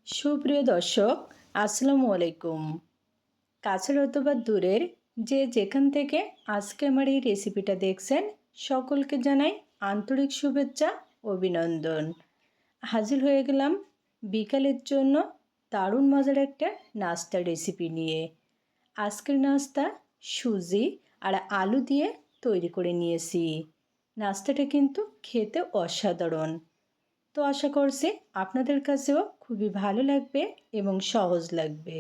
সুপ্রিয় দর্শক, আসসালামু আলাইকুম। কাছের অথবা দূরের যে যেখান থেকে আজকে আমার এই রেসিপিটা দেখছেন, সকলকে জানাই আন্তরিক শুভেচ্ছা, অভিনন্দন। হাজির হয়ে গেলাম বিকালের জন্য দারুণ মজার একটা নাস্তার রেসিপি নিয়ে। আজকের নাস্তা সুজি আর আলু দিয়ে তৈরি করে নিয়েছি। নাস্তাটা কিন্তু খেতে অসাধারণ। তো আশা করছি আপনাদের কাছেও খুবই ভালো লাগবে এবং সহজ লাগবে।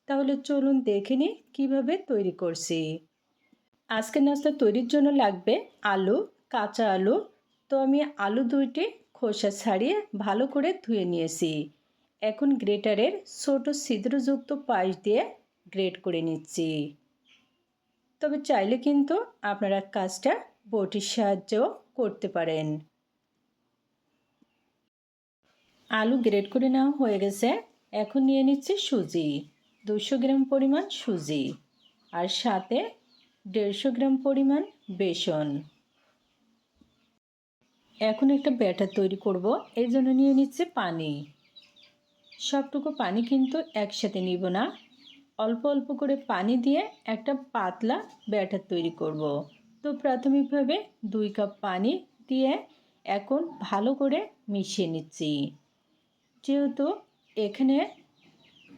তাহলে চলুন দেখে নিই কীভাবে তৈরি করছি। আজকের নাস্তা তৈরির জন্য লাগবে আলু, কাঁচা আলু। তো আমি আলু দুইটি খোসা ছাড়িয়ে ভালো করে ধুয়ে নিয়েছি। এখন গ্রেটারের ছোট ছিদ্রযুক্ত পাশ দিয়ে গ্রেট করে নিচ্ছি। তবে চাইলে কিন্তু আপনারা কাজটা বটির সাহায্যেও করতে পারেন। আলু গ্রেট করে নেওয়া হয়ে গেছে। এখন নিয়ে নিচ্ছি সুজি, 200 গ্রাম পরিমাণ সুজি, আর সাথে 150 গ্রাম পরিমাণ বেসন। এখন একটা ব্যাটার তৈরি করব, এই জন্য নিয়ে নিচ্ছে পানি। সবটুকু পানি কিন্তু একসাথে নিব না, অল্প অল্প করে পানি দিয়ে একটা পাতলা ব্যাটার তৈরি করব। তো প্রাথমিকভাবে 2 কাপ পানি দিয়ে এখন ভালো করে মিশিয়ে নিচ্ছি। যেহেতু এখানে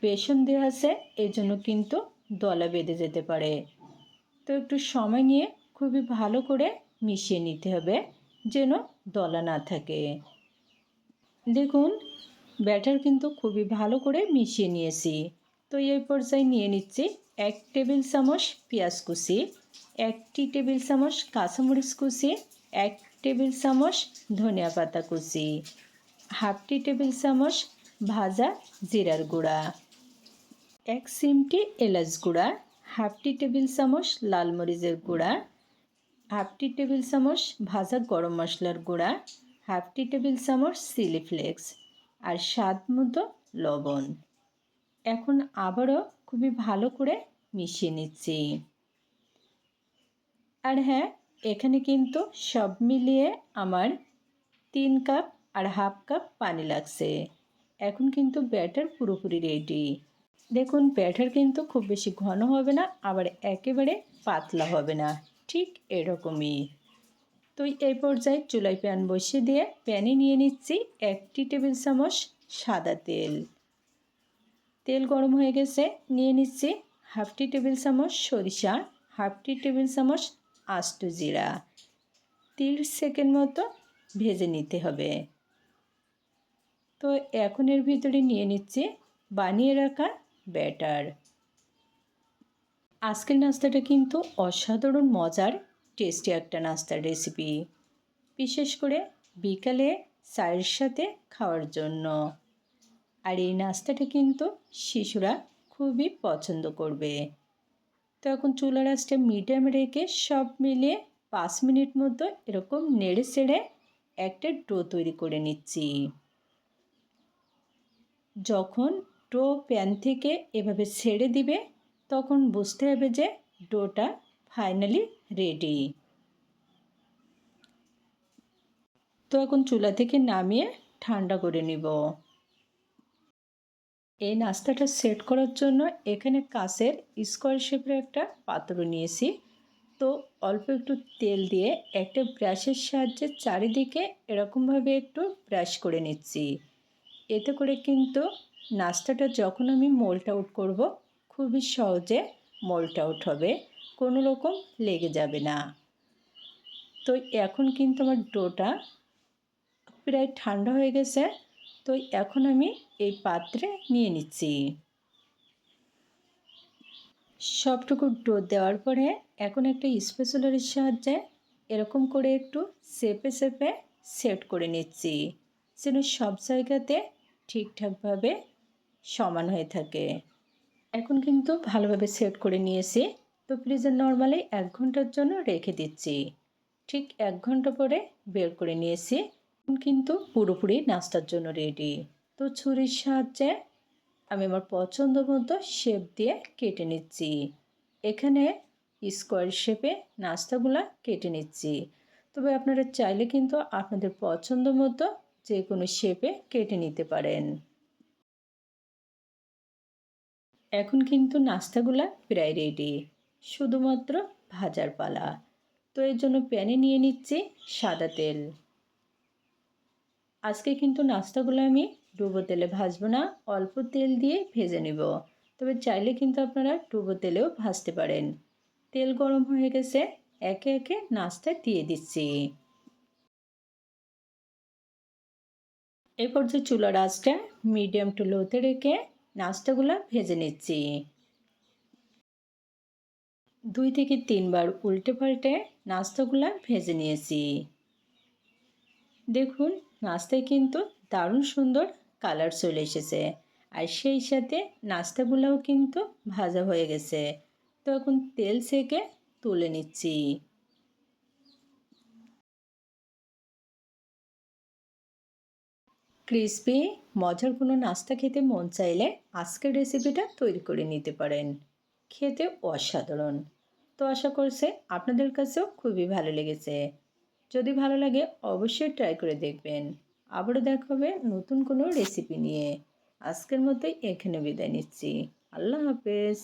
বেসন দেওয়া আছে, এই জন্য কিন্তু দলা বেঁধে যেতে পারে। তো একটু সময় নিয়ে খুবই ভালো করে মিশিয়ে নিতে হবে, যেন দলা না থাকে। দেখুন, ব্যাটার কিন্তু খুবই ভালো করে মিশিয়ে নিয়েছি। তো এই পর্যায়ে নিয়ে নিচ্ছি 1 টেবিল চামচ পেঁয়াজ কুচি, 1 টেবিল চামচ কাঁচামরিচ কুচি, 1 টেবিল চামচ ধনিয়া পাতা কুচি, হাফ টেবিল চামচ ভাজা জিরার গুঁড়া, 1 চিমটি এলাচ গুঁড়া, হাফ টেবিল চামচ লাল মরিচের গুঁড়া, হাফ টেবিল চামচ ভাজা গরম মশলার গুঁড়া, হাফ টেবিল চামচ চিলি ফ্লেক্স, আর স্বাদ মতো লবণ। এখন আবারও খুবই ভালো করে মিশিয়ে নিচ্ছি। আর হ্যাঁ, এখানে কিন্তু সব মিলিয়ে আমার 3 কাপ আর হাফ কাপ পানি লাগছে। এখন কিন্তু ব্যাটার পুরোপুরি রেডি। দেখুন, ব্যাটার কিন্তু খুব বেশি ঘন হবে না, আবার একেবারে পাতলা হবে না, ঠিক এরকমই। তো এই পর্যায়ে চুলায় প্যান বসিয়ে দিয়ে প্যানে নিয়ে নিচ্ছি 1 টেবিল চামচ সাদা তেল। তেল গরম হয়ে গেছে, নিয়ে নিচ্ছি হাফ টেবিল চামচ সরিষা, হাফ টেবিল চামচ আস্ত জিরা। 30 সেকেন্ড মতো ভেজে নিতে হবে। তো এখন এর ভিতরে নিয়ে নিচ্ছি বানিয়ে রাখা ব্যাটার। আজকের নাস্তাটা কিন্তু অসাধারণ মজার টেস্টি একটা নাস্তার রেসিপি, বিশেষ করে বিকালে চায়ের সাথে খাওয়ার জন্য। আর এই নাস্তাটা কিন্তু শিশুরা খুবই পছন্দ করবে। তো এখন চুলার আঁচটা মিডিয়ামে রেখে সব মিলিয়ে 5 মিনিট মতো এরকম নেড়ে চেড়ে একটা ডো তৈরি করে নিচ্ছি। যখন ডো প্যান থেকে এভাবে ছেড়ে দিবে, তখন বুঝতে হবে যে ডোটা ফাইনালি রেডি। তো এখন চুলা থেকে নামিয়ে ঠান্ডা করে নিব। এই নাস্তাটা সেট করার জন্য এখানে কাঁচের স্কোয়ার শেপের একটা পাত্র নিয়েছি। তো অল্প একটু তেল দিয়ে একটা ব্রাশের সাহায্যে চারিদিকে এরকমভাবে একটু ব্রাশ করে নিচ্ছি। এতে করে কিন্তু নাস্তাটা যখন আমি মোল্ড আউট করব, খুবই সহজে মোল্ড আউট হবে, কোনো রকম লেগে যাবে না। তো এখন কিন্তু আমার ডোটা প্রায় ঠান্ডা হয়ে গেছে। তো এখন আমি এই পাত্রে নিয়ে নিচ্ছি। সবটুকু ডো দেওয়ার পরে এখন একটা স্প্যাচুলার সাহায্যে এরকম করে একটু চেপে চেপে সেট করে নিচ্ছি, যেন সব জায়গাতে ঠিকঠাকভাবে সমান হয়ে থাকে। এখন কিন্তু ভালোভাবে সেট করে নিয়েছি। তো ফ্রিজে নর্মালি 1 ঘন্টার জন্য রেখে দিচ্ছি। ঠিক 1 ঘন্টা পরে বের করে নিয়েছি। এখন কিন্তু পুরোপুরি নাস্তার জন্য রেডি। তো ছুরির সাহায্যে আমি আমার পছন্দ মতো শেপ দিয়ে কেটে নিচ্ছি। এখানে স্কোয়ার শেপে নাস্তাগুলা কেটে নিচ্ছি। তবে আপনারা চাইলে কিন্তু আপনাদের পছন্দ মতো যে কোনো শেপে কেটে নিতে পারেন। এখন কিন্তু নাস্তাগুলা প্রায় রেডি, শুধুমাত্র ভাজার পালা। তো এর জন্য প্যানে নিয়ে নিচ্ছি সাদা তেল। আজকে কিন্তু নাস্তাগুলো আমি ডুবো তেলে ভাজবো না, অল্প তেল দিয়ে ভেজে নেব। তবে চাইলে কিন্তু আপনারা ডুবো তেলেও ভাজতে পারেন। তেল গরম হয়ে গেছে, একে একে নাস্তা দিয়ে দিচ্ছি। এই পর্যায়ে চুলার আঁচটা মিডিয়াম টু লোতে রেখে নাস্তাগুলো ভেজে নিচ্ছি। 2 থেকে 3 বার উল্টে পাল্টে নাস্তাগুলো ভেজে নিয়েছি। দেখুন নাস্তায় কিন্তু দারুণ সুন্দর কালার চলে এসেছে, আর সেই সাথে নাস্তাগুলোও কিন্তু ভাজা হয়ে গেছে। তো এখন তেল ছেঁকে তুলে নিচ্ছি। ক্রিসপি মজার কোনো নাস্তা খেতে মন চাইলে আজকের রেসিপিটা তৈরি করে নিতে পারেন। খেতে অসাধারণ। তো আশা করছি আপনাদের কাছেও খুবই ভালো লেগেছে। যদি ভালো লাগে অবশ্যই ট্রাই করে দেখবেন। আবারও দেখা হবে নতুন কোনো রেসিপি নিয়ে। আজকের মতোই এখানে বিদায় নিচ্ছি। আল্লাহ হাফেজ।